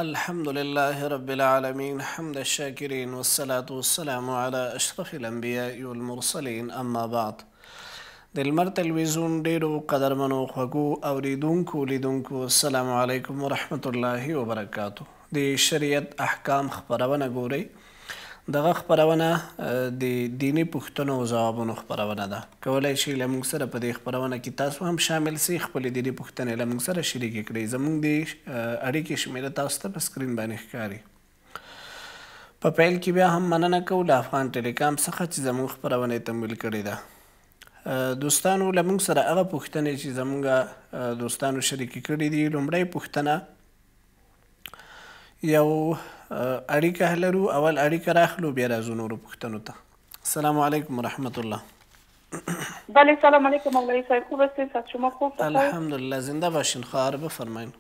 الحمد لله رب العالمين حمد الشاكرين والصلاة والسلام على أشرف الأنبياء والمرسلين أما بعد د لمر تلویزیون ډیرو قدرمنو خوږو اوریدونکو لیدونکو السلام علیکم ورحمت الله وبرکاتو. د شریعت احکام خبرونه ګورئ. دغه خبرونه د دینی پوښتنو او ځوابونو خبرونه ده. کولی شئ له موږ سره په دې خبرونه کې تاسو هم شامل سئ، خپلې دیني پوښتنې له موږ سره شریکې کړئ. زموږ د اړیکې شمیره تاسو ته په سکرین باندې ښکاري. په پیل کې بیا هم مننه کوو له افغان ټیلیکام څخه چې زموږ خپرونه یې تمویل کړې ده. دوستانو له موږ سره هغه پوښتنې چې زموږ دوستانو شریکې کړي دي. لومړی پوښتنه یو اړیکه لرو، اول اړیکه راخلو بیا راځو نورو پوښتنو ته. السلام علیکم ورحمت الله. بله سلام علیکم مولوی صاحب، خوب هستین؟ از شما خوب؟ الحمدلله زنده باشین. خواهر بفرمایین.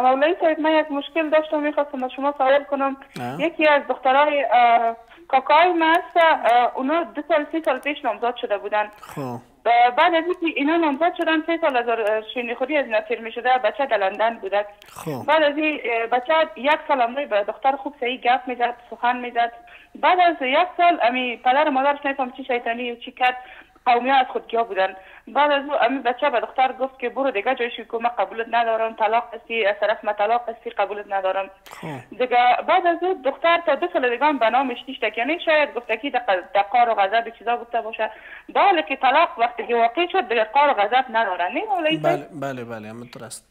مولوی صاحب من یک مشکل داشتم، میخواستم از شما سوال کنم. یکی از دخترای کاکای ما هست، اونا 2 سال 3 سال پیش نامزاد شده بودن. بعد از اینکه اینا نامزاد شدن 3 سال از شیرینیخوری از اینا تیر میشده، بچه در لندن بوده. بعد از این بچه 1 سال امروی به دختر خوب صحیح گپ میزد، سخن میزد. بعد از 1 سال امی پدر مادرش نفهم چی شیطانی و چی کرد، قومی ها از خودگیا بودن. بعد از اون امی بچه به دختر گفت که برو دیگه جایشی که من قبولت ندارم، طلاق هستی، از طرف من طلاق هستی، قبولت ندارم دیگه. بعد از اون دختر تا 2 سال دیگه به نامش نیشتک، یعنی شاید گفته که در قار و غضب چیزا گفته باشه، در حالی که طلاق وقتی که واقع شد دیگه قار و غضب نداره. نه مولوی صاحب؟ بله درست.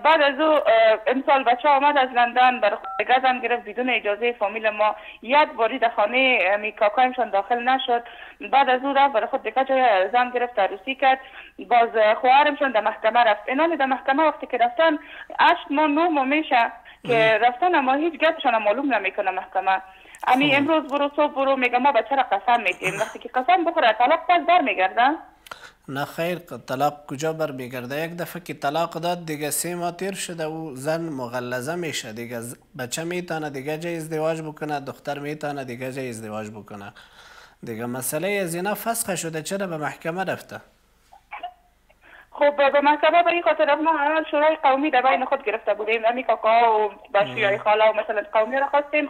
بعد از او امسال بچه آمد از لندن، برای خود گزم گرفت بدون اجازه فامیل ما. 1 باری در خانه می کاکایمشان داخل نشد. بعد از او رفت برای خود دیگه جای زن گرفت، عروسی کرد. باز خواهرمشان در محکمه رفت. اینان در محکمه وقتی که رفتن 8 ماه 9 ماه میشه که رفتن، اما هیچ گپشان معلوم نمیکنه محکمه. امی امروز برو صبح برو میگه ما بچه را قسم میدیم. وقتی که قسم بخوره طلاق پس برمیگرده. نه خیر، طلاق کجا برمیگرده؟ یک دفعه که طلاق داد دیگه 3 ماه تیر شده و زن مغلظه میشه دیگه. بچه میتونه دیگه جای ازدواج بکنه، دختر میتونه دیگه جای ازدواج بکنه دیگه. مسئله زنا فسخ شده، چرا به محکمه رفته؟ خب به محکمه به این خاطر ما اول شورای قومی در بین خود گرفته بودیم، امی کاکا و باشی خاله و مثلا قومی را خواستیم.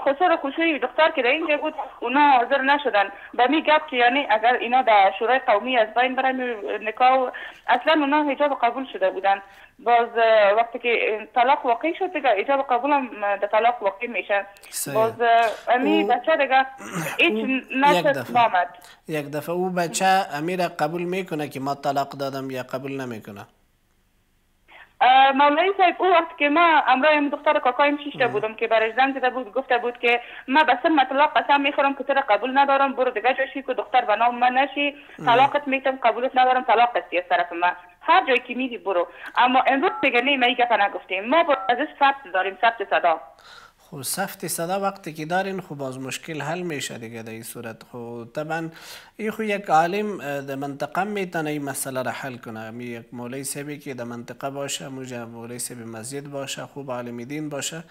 خسر خوشوی دختر که در اینجا بود اونا حاضر نشدن. به می گفت که یعنی اگر اینا در شورای قومی از بین برن نکاح، اصلا اونا حجاب قبول شده بودن. باز وقتی که طلاق واقع شد دیگه حجاب قبول هم در طلاق واقع میشه. باز امی بچه دیگه هیچ نشد نامد. یک دفعه او بچه امی را قبول میکنه که ما طلاق دادم یا قبول نمیکنه؟ مولوی صاحب او وقت که ما امرای دختر کاکایم شیشته بودم که برای زنگ زده بود، گفته بود که من به سم طلاق قسم میخورم که تو را قبول ندارم، برو دیگه جاشی که دختر به نام من نشی، طلاقت میتم، قبولت ندارم، طلاق هستی از طرف من، هر جایی که میدی برو. اما امروز دیگه نه، ما این گپ نگفتیم. ما ازش ثبت داریم، ثبت صدا. خب ثبت صدا وقتی که دارین خب باز مشکل حل میشه دیگه. در این صورت خب طبعا این خو یک عالم در منطقه میتونه این مسئله را حل کنه. یک مولوی صاحبی که در منطقه باشه، مولوی صاحب مسجد باشه، خوب عالم دین باشه،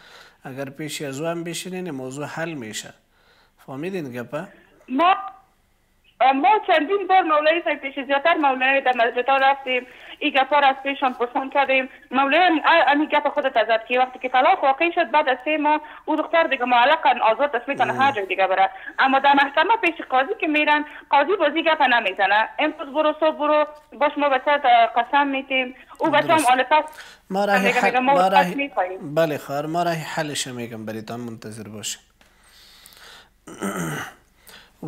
اگر پیش از او هم بشینین موضوع حل میشه. فهمیدین گپا؟ ما چندین بار مولوی صاحب پیش زیادتر مولوی در مسجد ها رفتیم، این گپا را از پیشان پرسان کردیم. مولوی امی گپ خودت ازد که وقتی که طلاق واقع شد بعد از 3 ماه او دختر دیگه معلقا آزاد است، میتونه هر جای دیگه بره. اما در محکمه پیش قاضی که میرن، قاضی بازی گپ نمیزنه. امروز برو صبح برو باش ما بچه قسم میتیم، او بچه هم آل پس ما بله خواهر، ما راه حلش میگم بریتان منتظر باشه.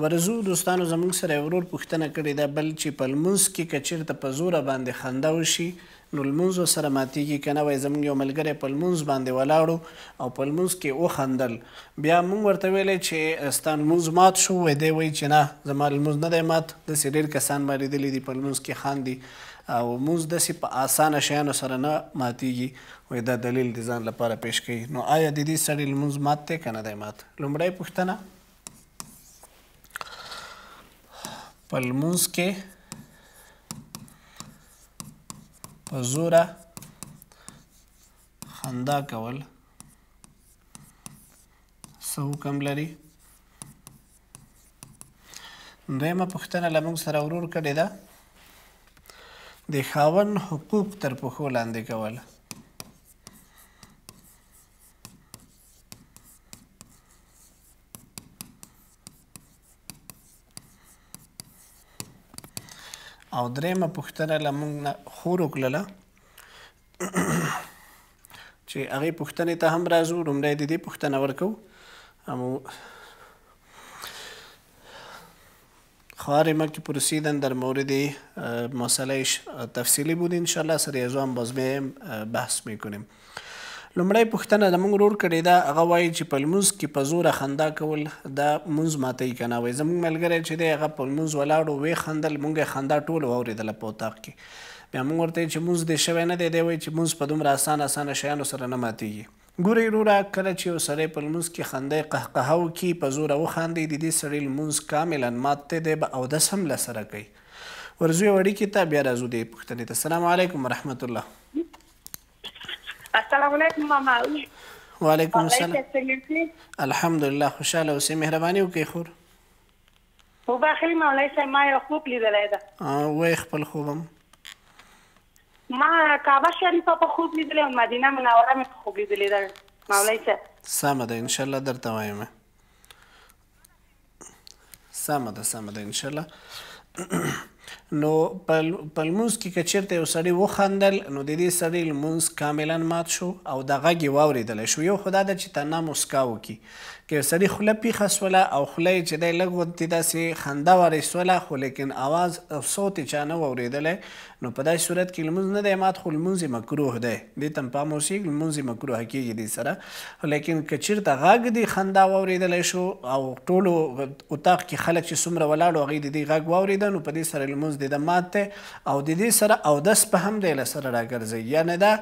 ورزو دوستانو زموږ سره ورور پوښتنه کړې ده بل چې په لمونځ کې که چېرته په زوره باندې خنده وشي نو لمونځ سره ماتېږي که نه. وایي زموږ یو ملګری په لمونځ باندې ولاړو او په لمونځ کې وخندل، بیا موږ ورته ویلی چې ستا لمونځ مات شو. وایي دی وایي چې نه زما لمونځ نه دی مات، داسې ډېر کسان ما لیدلي دي په لمونځ کې خاندي او لمونځ داسې په اسانه شیانو سره نه ماتېږي. وایي دا دلیل د ځان لپاره پیش کوي. نو آیا د دې سړي لمونځ مات دی که نه دی مات؟ لومړی پوښتنه، په لمونځ کې په زوره خندا کول څه حکم لري؟ دویمه پوښتنه له موږ سره ورور کړې ده د خاوند حقوق تر پښو لاندې کول. او درېیمه پوښتنه له موږ نه خور وکړله چې هغې پوښتنې ته هم راځو. لومړی د دې پوښتنه ورکوو. خواهر ما که پرسیدن در مورد مسئلهش تفصیلی بود، انشالله سر از آن باز بیم بحث میکنیم. لومړی پوښتنه د موږ ورور کړې ده، هغه وایي چې په لمونځ کې په زوره خندا کول دا لمونځ ماتوي که نه. وایي زموږ ملګری چې دی هغه په لمونځ ولاړ و ویې خندل، موږ یې خندا ټوله واورېدله په اطاق کې. بیا موږ ورته چې لمونځ دې شوی نه دی، دی وایي چې لمونځ په دومره اسانه شیانو سره نه ماتېږي. ګورئ وروره، کله چې یو سړی په لمونځ کې خندی قهقهه وکړي، په زوره وخاندي، د دې سړي لمونځ کاملا مات دی، دی به اودس هم له سره کوي. ورځو یو اړیکې ته، بیا راځو دې پوښتنې ته. السلام علیکم ورحمت الله. السلام علیکم ماما. وعلیکم السلام. الحمدلله، خوشحاله اوسئ. مهرباني وکړئ خور. وبخښئ مولوي صاحب، ما یو خوب لیدلی ده. وایي خپل خوب هم. ما کعبه شریفه په خوب لیدلی او مدینه منوره مې په خوب لیدلی ده مولوي صاحب. سمه ده، انشاءالله درته وایم. سمه ده انشاءالله. نو په لمونځ کې که چېرته یو سړي وخندل، نو د دې سړي لمونځ کاملا مات شو او د غږ یې واورېدلی شو. یو خو دا ده چې تنها مسکا وکړي. که یو سړي خوله پیښه سوله او خوله یې چې دی لږ غوندې داسې خندا وارېستوله، خو لیکن آواز او صوت یې چا نه واورېدلی، نو په داسې صورت کې لمونځ نه دی مات، خو لمونځ یې مکروه دی. دې ته هم پام اوسېږي، لمونځ یې مکروه کېږي دې سره. لیکن که چېرته غږ د خندا واورېدلی شو او ټولو اطاق کې خلک چې څومره ولاړو هغوی د دې غږ واورېده، نو په دې سره لمونځ د ده مات دی او د دې سره اودس په هم دی له سره راګرځوي. یعنې دا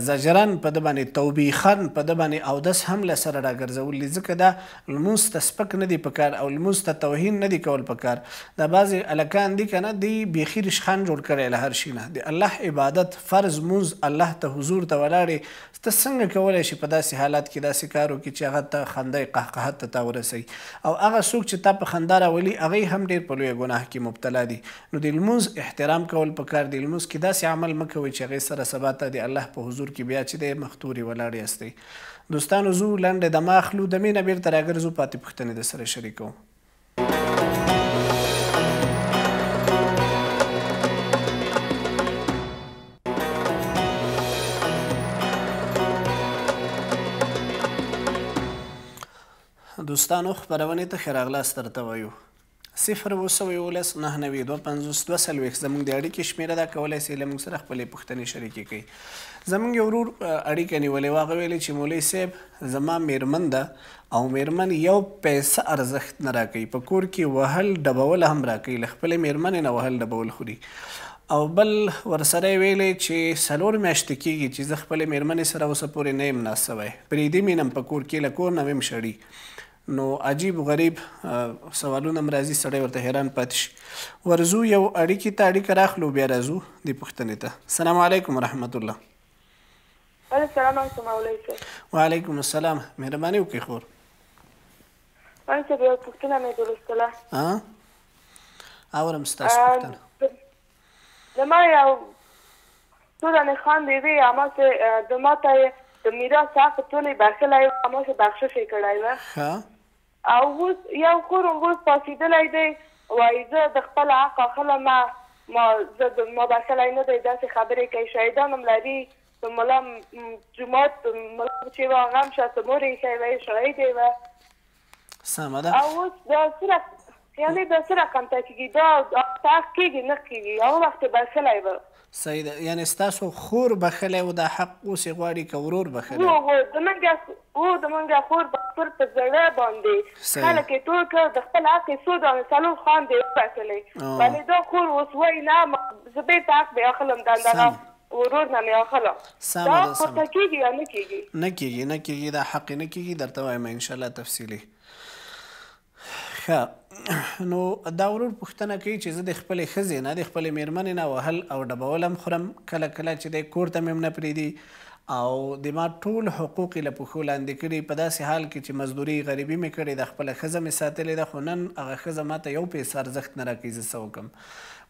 زجرن په ده باندې توبیخن په ده باندې اودس هم له سره راګرځول دي، ځکه دا لمونځ ته سپک نه دی پکار او لمونځ ته توهین نه دی کول پکار. دا بعضې هلکان دي که نه، دوی بیخي رشخند جوړ کړی له هر شي نه. د الله عبادت فرض مونځ الله ته حضور ته ولاړې، ته څنګه کولی شي په داسې حالات کې داسې کار وکړي چې هغه ته خندی قهقهت ته تا ورسوي؟ او هغه څوک چې تا په خندا راولي هغوی هم ډېر په لویه ګناه کې مبتلا دي. نو د لمونځ احترام کول پکار دی. لمونځ کې داسې عمل مه کوئ چې هغې سره سبا ته د الله په حضور کې بیا چې دی مختورې ولاړ یاستئ. دوستانو زو لنډې دمه اخلو، دمې نه بیرته راګرځو، پاتې پوښتنې در سره شریکوو. دوستانو خپرونې ته ښه راغلاست درته وایو. 0:19:992:50 زموږ د اړیکې شمېره ده، کولی سئ له موږ سره خپلې پوښتنې شریکې کړئ. زموږ یو ورور اړیکه نیولې وه، هغه ویلې چې مولوي صاحب زما میرمن ده او میرمن یو پیسه ارزښت نه راکوي، په کور کې وهل ډبول هم راکوي، له خپلې میرمنې نه وهل ډبول خوري. او بل ورسره یې ویلې چې 4 میاشتې کېږي چې زه خپلې میرمنې سره اوسه پورې نه یم ناست سوی، پرېږدي مې نم په کور کې، له کور نه مې شړي. نو عجیب غریب سوالونه هم راځي، سړی ورته حیران پاتې شي. ورځو یو اړیکې ته اړیکه راخلو، بیا راځو دې پوښتنې ته. السلام علیکم ورحمت الله. السلام علیکم مولوي صاحب. وعلیکم السلام. مهرباني وکړئ خور. مولوي صاحب یو پوښتنه مې درلوده. اورم ستاسو پوښتنه. زما یو څو دانې خویندې وې، هماسې د ما ته یې د میراث حق ټولې بخښلی و، هماسې بخشش یې کړی وه. او اوس یو کور اوس پاسېدلی دی، وایي زه د خپل حق اخلم، ما بخښلی نه دی، داسې خبرې کوي. شهیدان هم لري، د ملا جومات ملا چې وه هغه هم شاته مور یې ښی وه، شهید یې وه. سمه ده. او اوس دا یعنې دا څه رقم ته کېږي؟ دا حق کېږي نه کېږي؟ هغه وخت یې بخښلی وه. صحیح ده، یعنې ستاسو خور بخښلی و، دا حق اوس یې غواړي که ورور بخښلی؟ زمونږ خور بخور په زړه باندې خلک یې ټول کړ، د خپل حق یې 4 خویندې یې وبخښلې، ولې دا خور اوس وایي نه زه بېرته حق بې اخلم، دغه ورور نه مې اخلم. دا ورته کېږي یا نه کېږي؟ نه کېږي، دا حق یې نه کېږي، درته وایم انشاءالله تفصیلي. نو دا ورور پوښتنه کوي چې زه د خپلې ښځې نه د خپلې میرمنې نه وهل او ډبول هم خورم، کله چې دی کور ته مې هم نه پرېږدي او د ما ټول حقوق یې له پښو لاندې کړي، په داسې حال کې چې مزدوري غریبي مې کړې ده، خپله ښځه مې ساتلې ده، خو نن هغه ښځه ما ته یو پیسه ارزښت نه راکوي، زه څه وکړم؟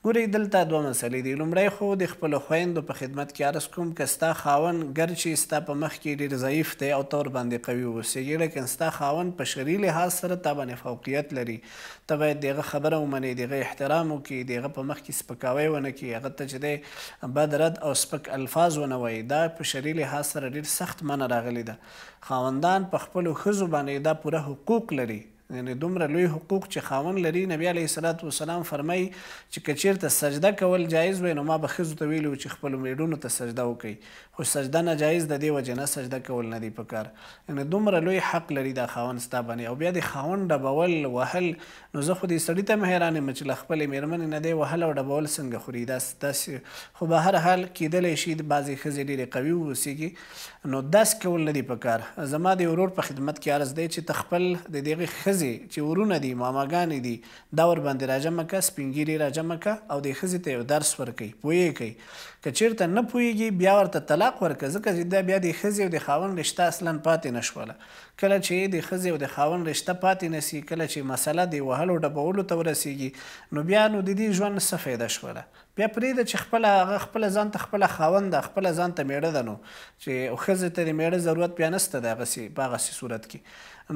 ګورئ دلته دوه مسلې دي. لومړی خو د خپلو خویندو په خدمت کې عرض کوم که ستا خاوند ګرچې ستا په مخ کې ډېر ضعیف دی او ته ورباندې قوي واوسېږي، لیکن ستا خاوند په شرعي لحاظ سره تا باندې فوقیت لري، ته باید د هغه خبره ومنې، د هغه احترام وکړي، د هغه په مخ کې سپکاوی ونه کړي، هغه ته چې دی بد رد او سپک الفاظ ونه وایي. دا په شرعي لحاظ سره ډېر سخت منع راغلی ده. خاوندان په خپلو ښځو باندې دا پوره حقوق لري، یعنې دومره لوی حقوق چې خاوند لري. نبي علیه الصلاة والسلام فرمایي چې که چېرته سجده کول جایز وی نو ما به ښځو ته ویلي وو چې خپلو میډونو ته سجده وکړئ، خو سجده ناجایز د دې وجې نه سجده کول نه دی پکار. یعنې دومره لوی حق لري دا خاوند ستا باندې. او بیا د خاوند ډبول وهل، نو زه خو دې سړي ته حیران یم چې له خپلې مېرمنې نه دی وهل او ډبول څنګه خوري. داسې خو به هر حال کیدلی شي بعضې ښځې ډېرې قوي واوسېږي، نو داسې کول نه دی پکار. زما د ورور په خدمت کې عرض دی چې ته خپل د دغې ښځې چې ورونه دي ماماګانې دي دا ورباندې راجمع کړه، سپین ږیرې راجمع کړه او دې ښځې ته یو درس ورکوي، پوهېږئ. که چېرته نه پوهېږي بیا ورته طلاق ورکړه، ځکه چې دا بیا د ښځې او د خاوند رشته اصلا پاتې نه شوله. کله چې د ښځې او د خاوند رشته پاتې نه سي، کله چې مسله د وهلو ډبولو ته ورسېږي، نو بیا نو د دې ژوند څه فایده شوله. بیا پرېږده چې خپله هغه خپله ځان ته خپله خاوند ده، خپله ځان ته میړه ده، نو چې ښځې ته د میړه ضرورت بیا نشته د هغسې په هغسې صورت کې.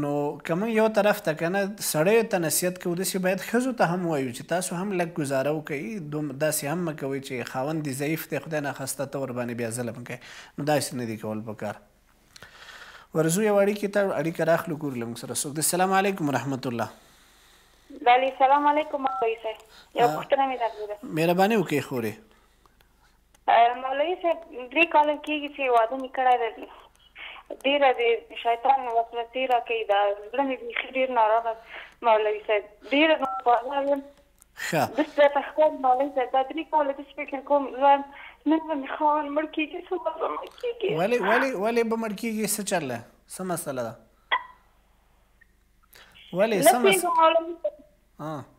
نو که موږ یو طرف ته که نه سړیو ته نصیحت کوو، داسې باید ښځو ته هم وایو چې تاسو هم لږ ګزاره وکوئ، داسې هم مه کوئ چې خاوند دې ضعیف دی خدای ناخواسته ته ورباندې بیا ظلم کوئ، نو داسې نه دي کول پکار. ورځو یو اړیکې ته اړیکه راخلو ګورو له موږ سره څوک دی. السلام علیکم ورحمت الله. بله سلام علیکم مولوي صاحب، یو پوښتنه مې درلوده. مهرباني وکړئ خورې. مولوي صاحب 3 کاله کېږي چې واده مې کړی دی، ډېره د شیطان وسوسې راکوي، دا زړه مې بیخي ډېر ناراحته مولوي صاحب، ډېره ناپوهه یم. داسې راته ښکاري مولوي صاحب دا 3 کاله داسې فکر کوم نن به مې خاوند مړ کېږي، څومره به مړ کېږي. ولې به مړ کېږي؟ څه چل دی؟ څه مسله ده؟ ولې څه مسله؟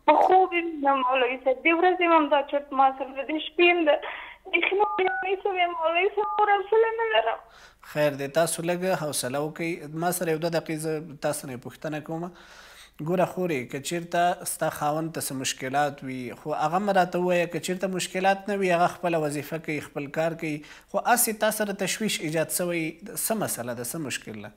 په خوب یې وینم مولوي صاحب، د ورځې هم دا چرت ما سره د شپې هم ده، بیخي مې پرېمۍ شوې مولوي صاحب، نور حوصله نه لرم. خیر دی، تاسو لږ حوصله وکړئ. ما سره یو 2 دقیقې زه تاسو نه پوښتنه کوم. ګوره خورې، که چېرته ستا خاوند ته څه مشکلات وي، خو هغه م راته ووایه. که چېرته مشکلات نه وي، هغه خپله وظیفه کوي، خپل کار کوي، خو هسې تا سره تشویش ایجاد سوی، څه مسله ده، څه مشکل ده؟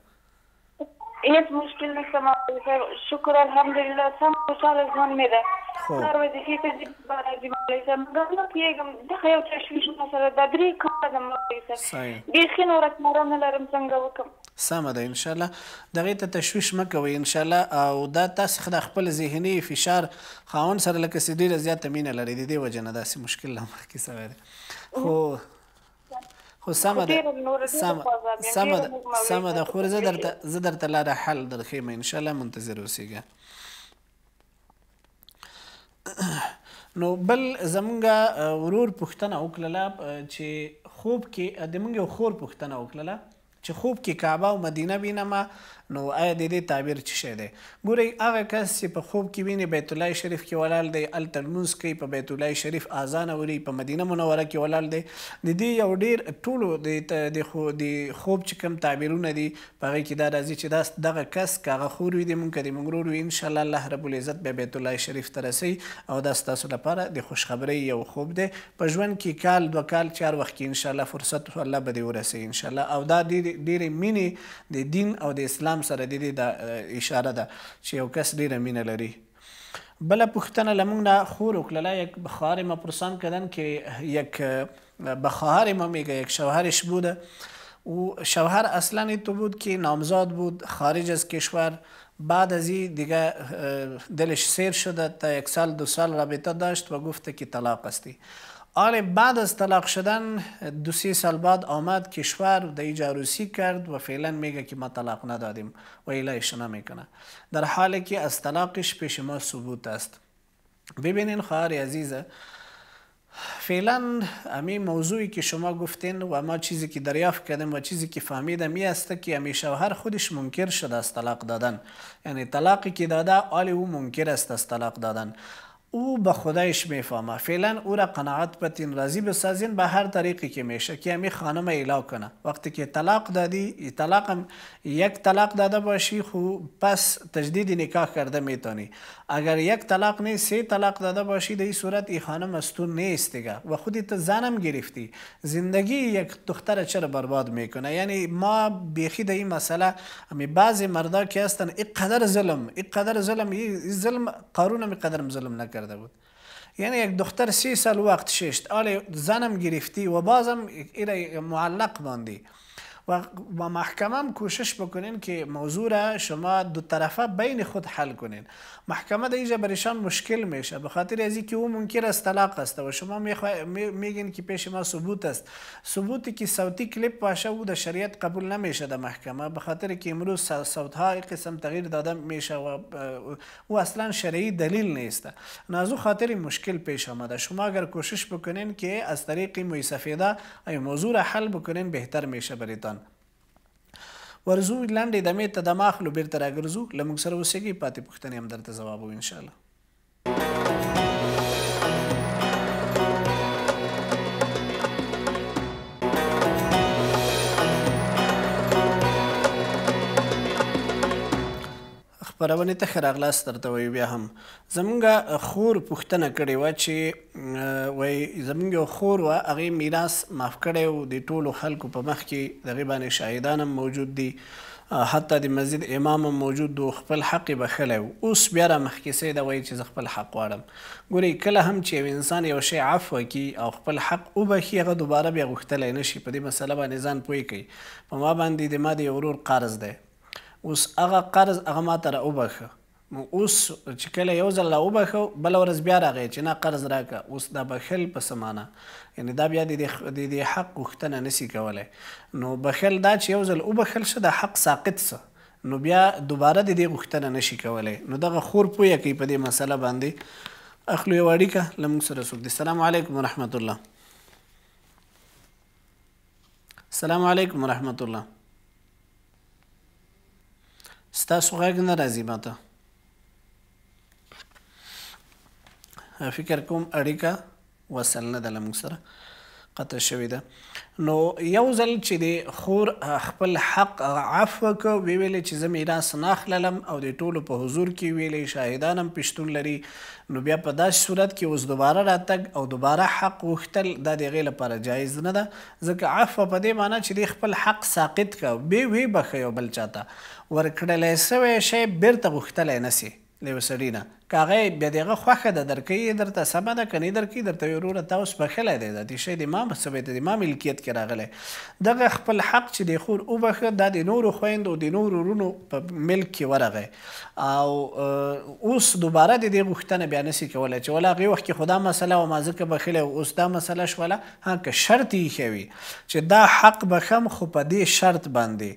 هیڅ مشکل نشته مولوي صاحب، شکر الحمدلله، سم خوشحاله ژوند مې ده. هر وظیفې ته ځي راځي مولوي صاحب، مګر نه پوهېږم دغه یو تشویش مسله ده. 3 کاله ده مولوي صاحب، بیخي نوره کاره نه لرم، څنګه وکړم؟ سمه ده، انشاءالله دغې ته تشویش مه کوئ انشاءالله. او دا تاسې د خپل ذهني فشار خاوند سره لکه چې ډېره زیاته مینه لرئ، د دې وجې نه داسې مشکل لا مخکې سوی دی. خو سمه ده خو زه درته لاره حل درښیم انشاءالله، منتظر اوسېږه. نو بل زمونږ ورور پوښتنه وکړله چې خوب کې د موږ یو خور پوښتنه وکړله چې خوب کې کعبه او مدینه وینمه، نو آیا د دې تعبیر څه شی دی؟ ګورئ، هغه کس چې په خوب کې ویني بیت الله شریف کې ولاړ دی، هلته لمونځ کوي، په بیت الله شریف اذان اوري، په مدینه منوره کې ولاړ دی، د دې یو ډېر ټولو د خوب چې کوم تعبیرونه دي په هغې کې دا راځي چې دغه کس که هغه خور وي د مونږ، که د مونږ ورور وي، انشاءالله الله رب العزت بیا بیت الله شریف ته رسوي، او دا ستاسو لپاره د خوشخبرۍ یو خوب دی. په ژوند کې کال 2 کال 4 وخت کې انشاءالله فرصت الله به دې ورسوي انشاءالله. او دا ډېرې مینې د دین او د اسلام سره د دې د اشاره ده چې یو کس ډیره مینه لري. بله پوښتنه له موږ نه خور وکړله، یک بخواهر ما پرسان کردن که یک بخواهر ما میگه یک شوهرش بوده و شوهر اصلا تو بود که نامزاد بود خارج از کشور، بعد از این دیگه دلش سیر شده، تا 1 سال 2 سال رابطه داشت و گفته که طلاق استی. آره بعد از طلاق شدن 2-3 سال بعد آمد کشور د ایجا عروسی کرد و فعلا میگه که ما طلاق ندادیم و ایلایش نمیکنه، در حالی که از طلاقش پیش ما ثبوت است. ببینین خواهر عزیزه، فعلا امی موضوعی که شما گفتین و ما چیزی که دریافت کردیم و چیزی که فهمیدم این است که امی شوهر خودش منکر شده از طلاق دادن، یعنی طلاقی که داده آلی او منکر است از طلاق دادن. او به خودش میفهمه. فعلا او را قناعت بتین راضی بسازین به هر طریقی که میشه که همی خانم ایلا کنه. وقتی که طلاق دادی، یک طلاق داده باشی خو پس تجدید نکاح کرده میتونی. اگر یک طلاق نیست 3 طلاق داده باشی در این صورت این خانم از تو نیست دیگه و خودت زنم گرفتی. زندگی یک دختر چرا برباد میکنه؟ یعنی ما بیخی در این مسئله همی بعضی مردا که هستن اینقدر ظلم قارون هم اینقدر ظلم نکرده بود. یعنی یک دختر 30 سال وقت ششت آلی زنم گرفتی و بازم ایره معلق باندی و محکمه هم کوشش بکنین که موضوع را شما دو طرفه بین خود حل کنین. محکمه در اینجا برایشان مشکل میشه به خاطر از اینکه او منکر است طلاق است و شما میگین که پیش ما ثبوت است. ثبوتی که صوتی کلیپ باشه او در شریعت قبول نمیشه در محکمه به خاطر که امروز صوت ها این قسم تغییر داده میشه و او اصلا شرعی دلیل نیست. از او خاطر مشکل پیش آمده. شما اگر کوشش بکنین که از طریق موی سفیده این موضوع را حل بکنین بهتر میشه برایتان. ورزو لاندې دمې ته دم اخلو بیرته راګرځو له موږ سره اوسېږئ پاتې پوښتنې هم درته ځوابوو انشاءالله. خپرونې ته ښه راغلاست درته وایو. بیا هم زمونږ خور پوښتنه کړې وه چې وایي زمونږ یو خور وه هغې میراث معاف کړی و د ټولو خلکو په مخ کې د هغې باندې شاهدان هم موجود دي حتی د مسجد امام هم موجود و خپل حق یې بخلی و. اوس بیا را مخکې سوی ده وایي چې زه خپل حق غواړم. ګورئ کله هم چې یو انسان یو شی عفوه کړي او خپل حق وبخي هغه دوباره بیا غوښتلی نه شي. په دې مسله باندې ځان پوه کوي. په ما باندې د ما د یو ورور قرض دی. اوس هغه قرض هغه ما ته راوبخه. اوس چې کله یو ځل راوبخه بله ورځ بیا راغی چې نه قرض راکړه. اوس دا بخل په څه معنی؟ یعنی دا بیا د دې حق غوښتنه نشي کولی. نو بخل دا چې یو ځل وبخل شه د حق ساقط څه نو بیا دوباره د دې غوښتنه نشي کولی. نو دغه خور پوه کوي په دې مسله باندې. اخلو یو اړیکه له موږ سره څوک دی. السلام علیکم ورحمت الله. السلام علیکم ورحمت الله. ستاسو غږ نه راځي ماته. فکر کوم اړیکه وصل نه ده له موږ سره قطع شوې ده. نو یو ځل چې د خور خپل حق عفو که ویلې چې زه میراث نه اخللم او د ټولو په حضور کې ویلې شاهدان هم پشتون لري نو بیا په داسې صورت کې اوس دوباره راتګ او دوباره حق غوښتل دا د هغې لپاره جایز نه ده. ځکه عفو په دې معنی چې د خپل حق ساقط که بې ویې بخه یو بل چاته ورکړلی سوی شی بیرته غوښتلی نه سي له یو سړي نه. که هغه بیا د هغه خوښه ده درکوي درته سمه ده که نه درکوي درته وایي وروره تا اوس بخلی دی دا دې شی د ما څه د ما ملکیت کې راغلی. دغه خپل حق چې د خور وبخه دا د نورو خویندو د نورو ورونو په ملک کې ورغی او اوس دوباره د دې غوښتنه بیا نسي کولی چې ولا هغې وخت کې خو دا مسله وه ما ځکه بخلی اوس دا مسله شوله. ها که شرط یې ایښی وي چې دا حق بخم خو په دې شرط باندې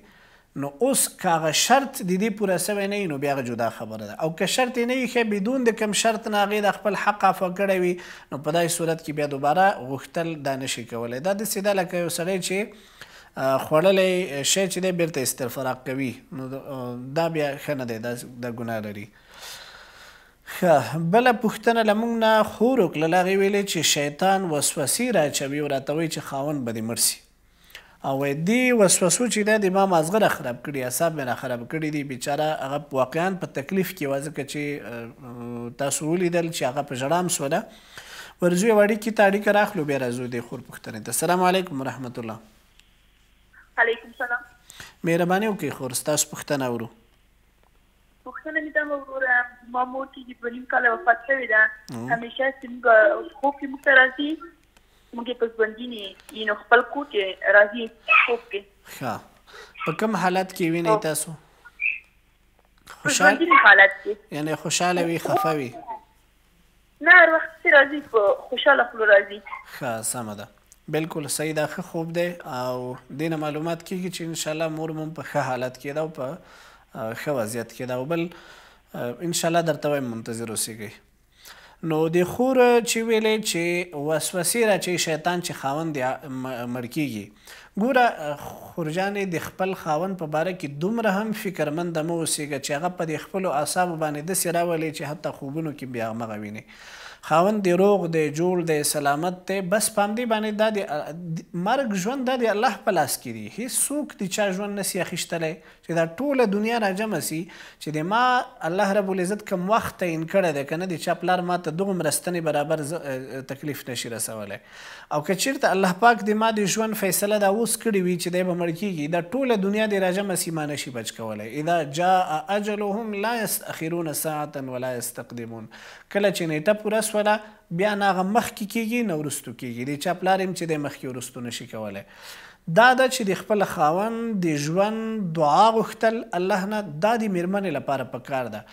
نو اوس که هغه شرط د دې پوره سوی نه وي نو بیا هغه جدا خبره ده. او که شرط یې نه ایښی بدون د کوم شرط نه هغې د خپل حق عفوه کړی وي نو په داسې صورت کې بیا دوباره غوښتل دا نشي کولی. دا داسې ده لکه یو سړی چې خوړلی شی چې دی بیرته استفراق کوي نو دا بیا ښه نه دی دا ګناه لري. ښه بله پوښتنه له موږ نه خور وکړله. هغې ویلې چې شیطان وسوسې رااچوي او راته وایي چې خاوند به دې مړ سي او دې وسوسو چې دی د ما مازغه را خراب کړي اعصاب مې را خراب کړي دي. بیچاره هغه واقعا په تکلیف کې وه ځکه چې تاسو ولیدل چې هغه په ژړا هم سوله. ورځو یو اړیکې ته اړیکه راخلو بیا راځو د خور پوښتنې ته. السلام علیکم ورحمت الله. علیکم سلام. مهرباني وکړئ خور ستاسو پوښتنه ورو. پوښتنه مې دا وروره ما مور چې د 2 نیم کاله وفات شوې ده همیشه چې موږ خوب کې موږ ته راځي موږ یې په ژوندي نو خپل کور کې راځي خوب کې. ښه په کوم حالت کې وینئ تاسو؟ په ژوندي حالت کې یعنې خوشحاله وي خفه وي؟ نه هر وخت چې راځي په خوشحاله خوله راځي. ښه سمه ده بالکل صحیح ده ښه خوب دی او دې نه معلومات کېږي چې انشاءالله مور مو په ښه حالت کې ده او په ښه وضعیت کې ده او بل انشاءالله درته وایم منتظر اوسېږئ. نو د خور چې ویلې چې وسوسې راچوي شیطان چې خاوند مړ کېږي. ګوره خورجانې د خپل خاوند په باره کې دومره هم فکرمنده مه اوسېږه چې هغه په د خپلو اعصابو باندې داسې راولي چې حتی خوبونو کې بیا همغه ویني. خاوند دی روغ دی جوړ دی سلامت دی بس په همدې باندې دا د مرګ ژوند دا د الله په لاس کې دی هېڅوک د چا ژوند نسي اخیستلی چې دا ټوله دنیا راجمع سي چې د ما الله رب العزت کوم وخت تعین کړی دی که نه د چا پلار ما ته دومره ستنې برابر تکلیف نشي رسولی او که چېرته الله پاک د ما د ژوند فیصله دا اوس کړې وي چې دی به مړ کېږي دا ټوله دنیا د راجمع سي ما نشي بچ کولی اذا جاء اجلهم لا يستأخرون ساعة ولا يستقدمون کله چې نیټه پوره سوله بیا نه هغه مخکې کېږي نه وروستو کېږي د چا پلار یم چې دی مخکې وروستو نشي کولی دا ده چې د خپل خاوند د ژوند دعا غوښتل الله نه دا د مېرمنې لپاره پکار ده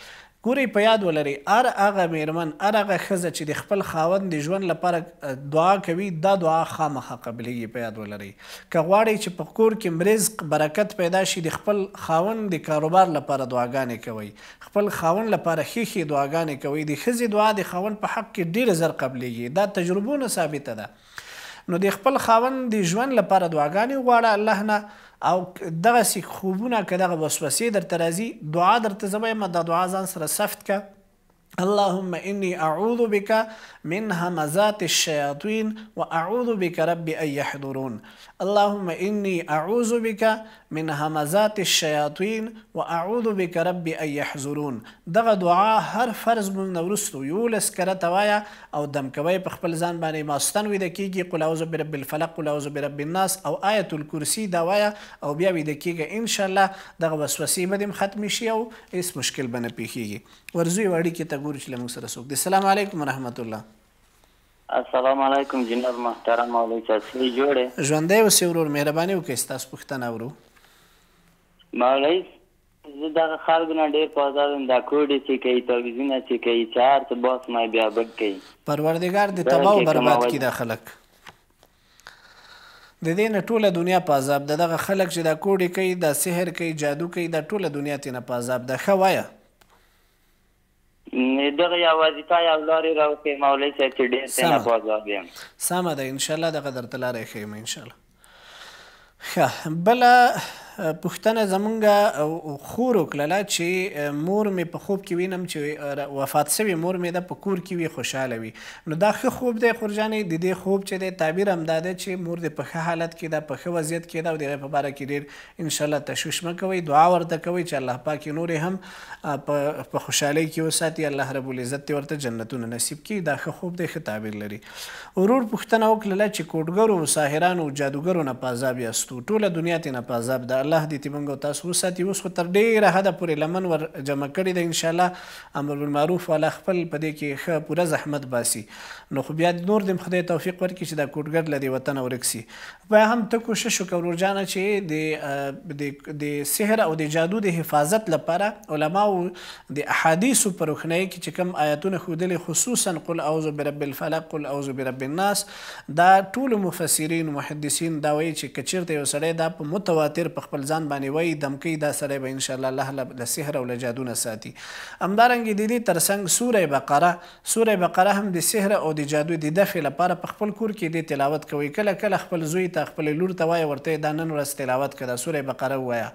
ګورئ په یاد ولرئ هر هغه مېرمن هر هغه ښځه چې د خپل خاوند د ژوند لپاره دعا کوي دا دعا خامخا قبلیږي په یاد ولرئ که غواړئ چې په کور کې رزق برکت پیدا شي د خپل خاوند د کاروبار لپاره دعاګانې کوئ خپل خاوند لپاره ښې ښې دعاګانې کوئ د ښځې دعا د خاوند په حق کې ډېره زر قبلیږي دا تجربونه ثابته ده نو د خپل خاوند د ژوند لپاره دعاګانې غواړه الله نه او دغسې خوبونه که دغه وسوسې درته راځي دعا درته زه وایم دا دعا ځان سره ثبت که اللهم إني أعوذ بك من همزات الشياطين وأعوذ بك رب أن يحضرون اللهم إني أعوذ بك من همزات الشياطين وأعوذ بك رب أن يحضرون دغه دعا هر فرض مونږ نه وروستو 11 کرته وایه او دم کوئ په خپل ځان باندې ماستن ویده کېږي قل اعوذ برب الفلق قل اعوذ برب الناس او آیة الکرسي دا وایه او بیا ویده کېږه انشاءالله دغه وسوسې به دې ختمې شي او هېڅ مشکل به نه پېښېږي ورځو یو اړیکې ته ګورو چې له موږ سره څوک دی السلام علیکم ورحمت الله السلام علیکم جناب محترم مولوي صاحب څه جوړې ژوندی اوسې ورور مهرباني وکړئ ستاسو پوښتنه اورو مولوي زه دغه خلکو نه ډېر په ازاد یم دا کوډې چې کوي تعویضونه چې کوي چې هر څه باس ما بیا بډ کوي پروردګار دې تباه او برباد کړي دا خلک د دې نه ټوله دنیا په عذاب ده دغه خلک چې دا کوډې کوي دا سحر کوي جادو کوي دا ټوله دنیا ترې نه په عذاب ده ښه وایه دغه یا وظیفه یا لارې راوښیې مولوي صاحب چې ډېر ترې نه په عذاب یم سمه ده انشاءالله دغه درته لاره یې ښیم انشاءالله ښه بله پوښتنه زمونږ خور وکړله چې مور مې په خوب کې وینم چې وفات سوې مور مې ده په کور کې وي خوشحاله وي نو دا ښه خوب دی خورجانې د دې خوب چې دی تعبیر همدا دی چې مور دې په ښه حالت کې ده په ښه وضعیت کې ده او د هغې په باره کې ډېر انشاءالله تشویش مه کوئ دعا ورته کوئ چې الله پاک یې نورې هم په خوشحالۍ کې وساتي الله رب العزت دې ورته جنتونه نصیب کړي دا ښه خوب دی ښه تعبیر لري ورور پوښتنه وکړله چې کوډګرو ساحرانو جادوګرو نه په عذاب یاستو ټوله دنیا ترې نه په عذاب ده الله دې موږ او تاسو وساتي اوس خو تر ډېره حده پورې لمن ور جمع کړې ده انشاءالله امر بالمعروف والا خپل په دې کې ښه پوره زحمت باسي نو خو بیا نور دې خدای توفیق ورکړي چې دا کوډګر له دې وطنه ورک سي بیا هم ته کوشش وکړه ورورجانه چې د سحر او د جادو د حفاظت لپاره علماو د احادیثو په روښنایي کې چې کوم آیتونه ښودلي خصوصا قل اعوذ برب الفلق قل اعوذ برب الناس دا ټولو مفسرین محدثین دا وایي چې که چېرته یو سړی دا په متواتر په خپل ځان باندې وایي دمکۍ دا سړی به انشاءالله الله له سحر او له جادو نه ساتي همدارنګې د دې تر څنګ سوره بقره هم د سحر او د جادو د دفع لپاره په خپل کور کې د تلاوت کوي کله کله خپل زوی ته خپل لور ته وایه ورته دا نن ورځ تلاوت کړه دا سوره بقره ووایه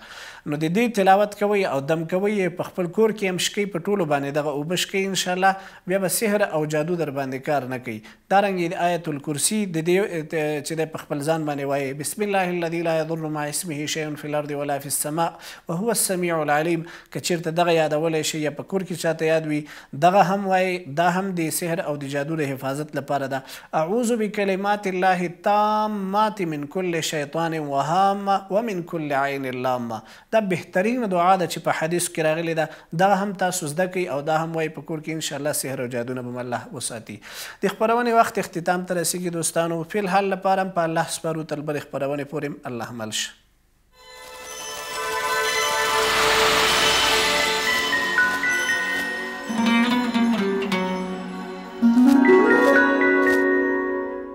نو د دې تلاوت کوي او دم کوي په خپل کور کې هم شکوي په ټولو باندې دغه اوبه شکوي انشاءالله بیا به سحر او جادو در باندې کار نه کوي دارنګې د آیة الکرسي د دې چې دی په خپل ځان باندې وایي بسم الله الذي لا يضر مع اسمه شيء في الارض ولا في السماء وهو السميع العليم که چېرته دغه یادولی شي یا په کور کې چاته یاد وي دغه هم وایي دا هم د سحر او د جادو د حفاظت لپاره ده اعوذ بکلمات الله التامات من كل شیطان وهامه ومن كل عین لامه دا بهترین دعا ده چې په حدیث کې راغلی ده دغه هم تاسو زده کوئ او دا هم وایي په کور کې انشاءالله سحر او جادو نه به الله وساتي د خپرونې وخت اختتام ته رسېږي دوستانو فی الحال لپاره هم په الله سپارو تر بلې خپرونې پورې الله مل شه